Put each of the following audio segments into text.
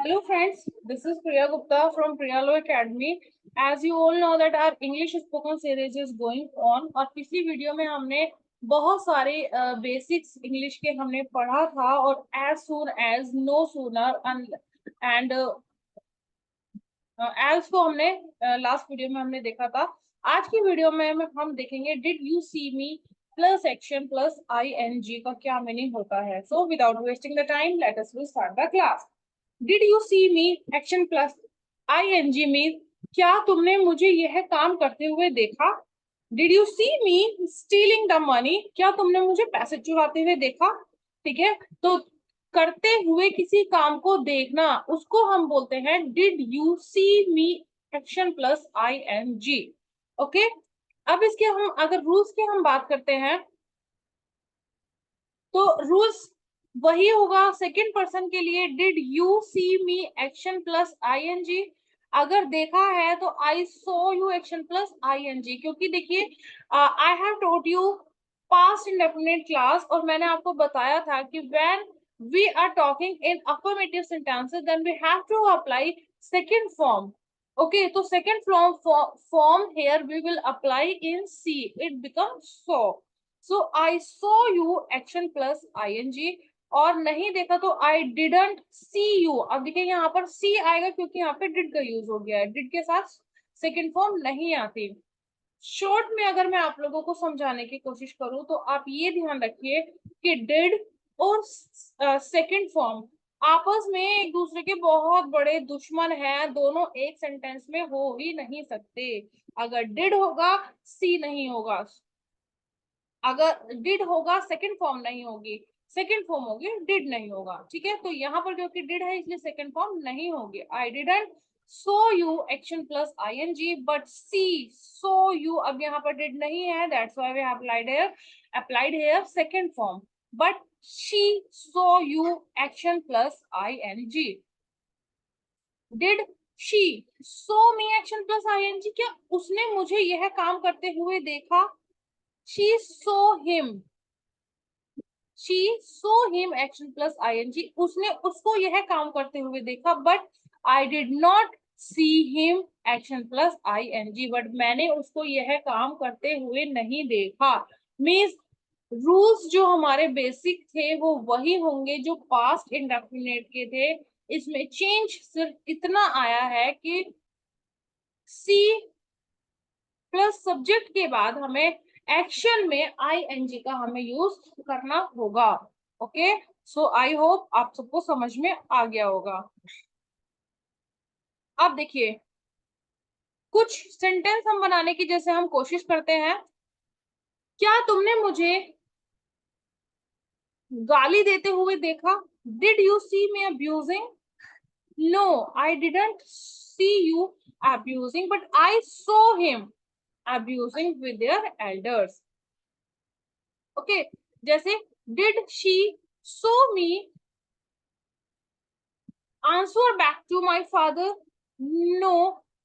Hello friends, this is Priya Gupta from Priyalo Academy. As you all know that our English spoken series is going on और पिछली video में हमने बहुत सारे basics English के हमने पढ़ा था और as soon as, no sooner and as को हमने लास्ट वीडियो में हमने देखा था। आज की वीडियो में हम देखेंगे did you see me plus action plus ing का क्या मीनिंग होता है। So without wasting the time let us start the class. Did you see me action plus ing mean क्या तुमने मुझे यह काम करते हुए देखा। Did you see me stealing the money क्या तुमने मुझे पैसे चुराते हुए देखा। ठीक है, तो करते हुए किसी काम को देखना उसको हम बोलते हैं did you see me action plus ing। Okay, अब इसके हम अगर रूल्स की हम बात करते हैं तो रूल्स वही होगा सेकंड पर्सन के लिए did you see me action plus ing। अगर देखा है तो I saw you action plus ing, क्योंकि देखिए I have told you past indefinite class और मैंने आपको बताया था कि when we are talking in affirmative sentences then we have to apply second form। okay, so second form here we will apply in see, it becomes so I saw you action plus ing और नहीं देखा तो I didn't see you। अब देखिए यहाँ पर see आएगा क्योंकि यहाँ पे did का यूज हो गया है, did के साथ सेकेंड फॉर्म नहीं आती। शॉर्ट में अगर मैं आप लोगों को समझाने की कोशिश करूं तो आप ये ध्यान रखिए कि डिड और सेकंड फॉर्म आपस में एक दूसरे के बहुत बड़े दुश्मन हैं, दोनों एक सेंटेंस में हो ही नहीं सकते। अगर डिड होगा सी नहीं होगा, अगर डिड होगा सेकंड फॉर्म नहीं होगी, सेकंड फॉर्म होगी डिड नहीं होगा। ठीक है, तो यहाँ पर क्योंकि डिड है इसलिए सेकंड फॉर्म नहीं होगी। I didn't saw you action plus ing but see saw you, अब यहाँ पर डिड नहीं है that's why we have applied here second form, but she saw you action plus ing। did she saw me action plus ing, क्या उसने मुझे यह काम करते हुए देखा। she saw him action plus ing, उसने उसको यह काम करते हुए देखा। But I did not see him action plus ing, but मैंने उसको यह काम करते हुए नहीं देखा। मीन्स रूल्स जो हमारे बेसिक थे वो वही होंगे जो पास्ट इंडेफिनिट के थे। इसमें चेंज सिर्फ इतना आया है कि सी प्लस सब्जेक्ट के बाद हमें एक्शन में ing का हमें यूज करना होगा। ओके, सो आई होप आप सबको समझ में आ गया होगा। अब देखिए कुछ सेंटेंस हम बनाने की जैसे हम कोशिश करते हैं। क्या तुमने मुझे गाली देते हुए देखा। Did you see me abusing, no I didn't see you abusing but I saw him abusing with their elders. Okay, जैसे did she saw me answer back to my father, no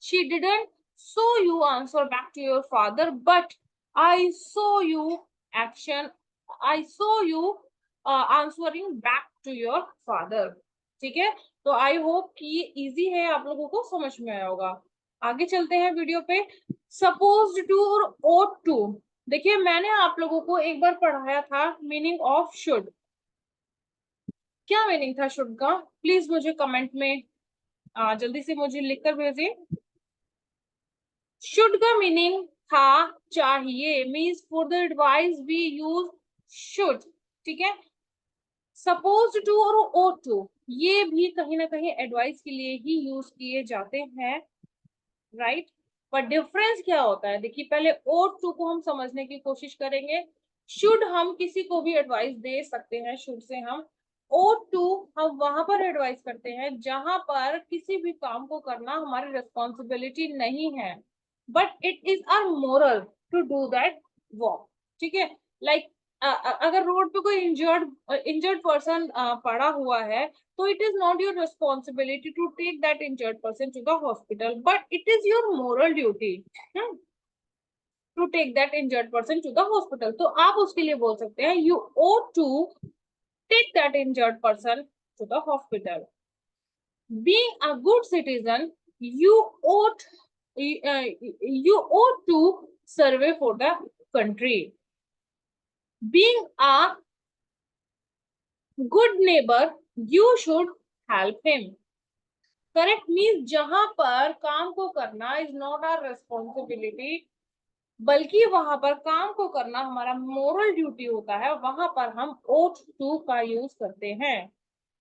she didn't saw you answer back to your father but I saw you action, I saw you answering back to your father। ठीक है, तो I hope कि ये easy है, आप लोगों को समझ में आया होगा। आगे चलते हैं वीडियो पे। सपोज टू और ought to, देखिए मैंने आप लोगों को एक बार पढ़ाया था मीनिंग ऑफ शुड। क्या मीनिंग था शुड का, प्लीज मुझे कमेंट में जल्दी से मुझे लिखकर भेजिए। शुड का मीनिंग था चाहिए, means for the advice we use should. ठीक है, सपोज टू और ought to ये भी कहीं ना कहीं एडवाइस के लिए ही यूज किए जाते हैं, राइट। पर डिफरेंस क्या होता है, देखिए पहले ought to को हम समझने की कोशिश करेंगे। शुड हम किसी को भी एडवाइस दे सकते हैं, शुड से हम ought to हम वहां पर एडवाइस करते हैं जहां पर किसी भी काम को करना हमारी रिस्पॉन्सिबिलिटी नहीं है but it is our moral to do that work. ठीक है, लाइक अगर रोड पे कोई इंजर्ड पर्सन पड़ा हुआ है तो it is not your responsibility to take that injured person to the hospital but it is your moral duty to take that injured person to the hospital। तो आप उसके लिए बोल सकते हैं you ought to take that injured person to the hospital। Being a good citizen, ought you ought to survey for the country. Being a good neighbor, you should help him. Correct means जहां पर काम को करना is not our responsibility, बल्कि वहां पर काम को करना हमारा मोरल ड्यूटी होता है, वहां पर हम ought to का यूज करते हैं।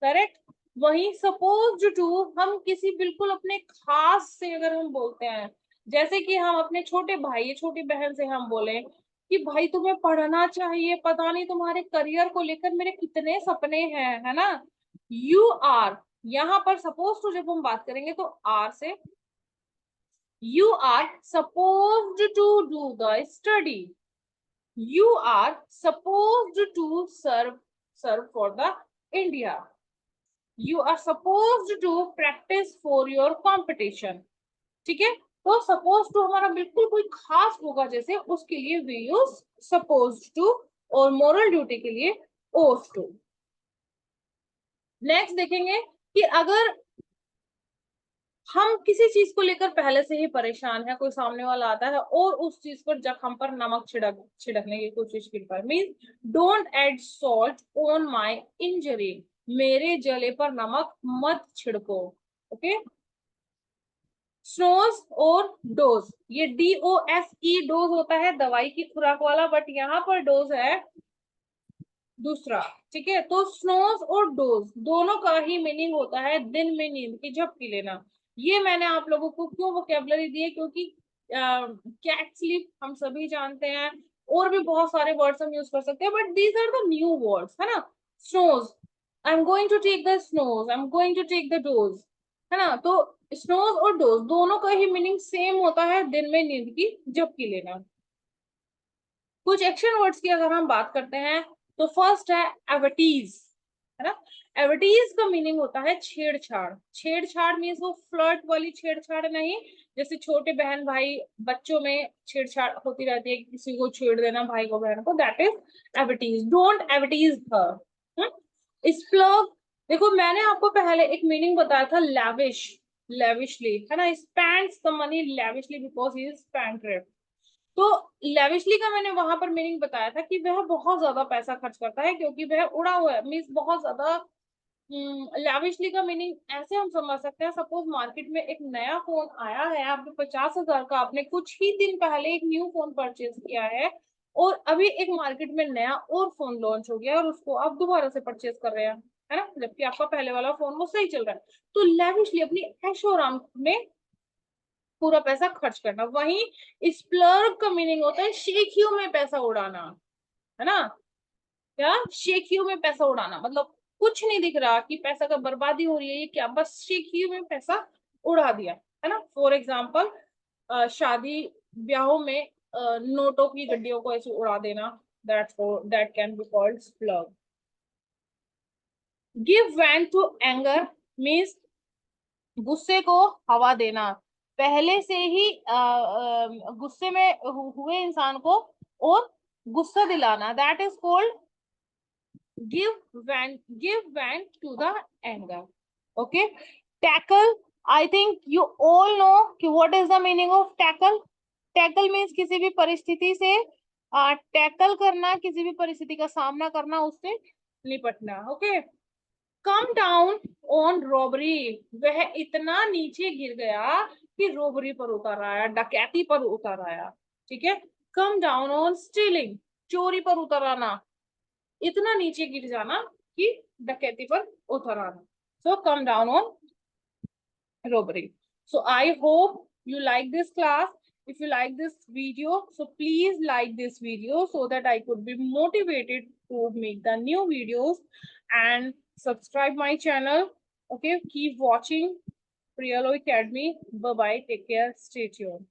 करेक्ट। वही सपोज टू हम किसी बिल्कुल अपने खास से अगर हम बोलते हैं, जैसे कि हम अपने छोटे भाई छोटी बहन से हम बोले कि भाई तुम्हें पढ़ना चाहिए, पता नहीं तुम्हारे करियर को लेकर मेरे कितने सपने हैं, है ना। यू आर, यहाँ पर सपोज टू जब हम बात करेंगे तो आर से, you are supposed to do the study, you are supposed to serve for the India, you are supposed to practice for your competition। ठीक है, तो सपोज टू हमारा बिल्कुल कोई खास होगा जैसे, उसके लिए वी यूज सपोज टू, और मोरल ड्यूटी के लिए ओथ टू। नेक्स्ट देखेंगे कि अगर हम किसी चीज को लेकर पहले से ही परेशान है, कोई सामने वाला आता है और उस चीज पर जब हम पर नमक छिड़कने की कोशिश करता है, means don't add salt on my injury, मेरे जले पर नमक मत छिड़को। ओके। स्नोज और डोज, ये DOSE डोज होता है दवाई की खुराक वाला, बट यहाँ पर डोज है दूसरा। ठीक है, तो स्नोज और डोज दोनों का ही मीनिंग होता है दिन में नींद की झपकी लेना। ये मैंने आप लोगों को क्यों वोकेबलरी दी है, क्योंकि कैट स्लीप हम सभी जानते हैं, और भी बहुत सारे वर्ड्स हम यूज कर सकते हैं, but these are the new words, है ना। Snooze, I am going to take the snooze, I am going to take the dose, है ना। तो स्नोज और डोज दोनों का ही मीनिंग सेम होता है, दिन में नींद की झपकी लेना। कुछ एक्शन वर्ड्स की अगर हम बात करते हैं तो फर्स्ट है एवटीज, है ना। एवटीज का मीनिंग होता है छेड़छाड़। छेड़छाड़ मीन्स वो फ्लर्ट वाली छेड़छाड़ नहीं, जैसे छोटे बहन भाई बच्चों में छेड़छाड़ होती रहती है, किसी को छेड़ देना भाई को बहन को, दैट इज एवटीज। डोंट एवटीज हर। स्प्लग, देखो मैंने आपको पहले एक मीनिंग बताया था लैविश, लेविशली, है ना। Spends the money lavishly because he is spend. तो लेविशली का मैंने वहां पर मीनिंग बताया था कि वह बहुत ज्यादा पैसा खर्च करता है क्योंकि वह उड़ा हुआ है, मीन्स बहुत ज्यादा। लेविशली का मीनिंग ऐसे हम समझ सकते हैं, सपोज मार्केट में एक नया फोन आया है, आपने 50,000 का, आपने कुछ ही दिन पहले एक न्यू फोन परचेज किया है, और अभी एक मार्केट में नया और फोन लॉन्च हो गया और उसको आप दोबारा से परचेज कर रहे हैं, है ना, जबकि आपका पहले वाला फोन वो सही चल रहा है। तो लेविशली अपनी ऐशो आराम में पूरा पैसा खर्च करना। वहीं स्प्लर्ग का मीनिंग होता है शेखियों में पैसा उड़ाना, है ना। क्या शेखियों में पैसा उड़ाना मतलब कुछ नहीं दिख रहा कि पैसा का बर्बादी हो रही है, ये क्या, बस शेखियों में पैसा उड़ा दिया, है ना। फॉर एग्जाम्पल शादी ब्याहों में नोटों की गड्डियों को ऐसे उड़ा देना, that can be called splurge. Give vent to anger means गुस्से को हवा देना, पहले से ही गुस्से में हुए इंसान को और गुस्सा दिलाना, that is called give vent to the anger. Okay. Tackle, I think you all know कि what is the meaning of tackle. Tackle means किसी भी परिस्थिति से टैकल करना, किसी भी परिस्थिति का सामना करना, उससे निपटना। Okay. Come down on robbery, वह इतना नीचे गिर गया कि रॉबरी पर उतर आया, डकैती पर उतर आया। ठीक है। कम डाउन ऑन स्टीलिंग, चोरी पर उतर आना, इतना नीचे गिर जाना कि डकैती पर उतर आना। So come down on robbery. So I hope you like this class. If you like this video, so please like this video so that I could be motivated to make the new videos, and subscribe my channel. Okay, keep watching Priyalo Academy. Bye bye, take care, stay tuned.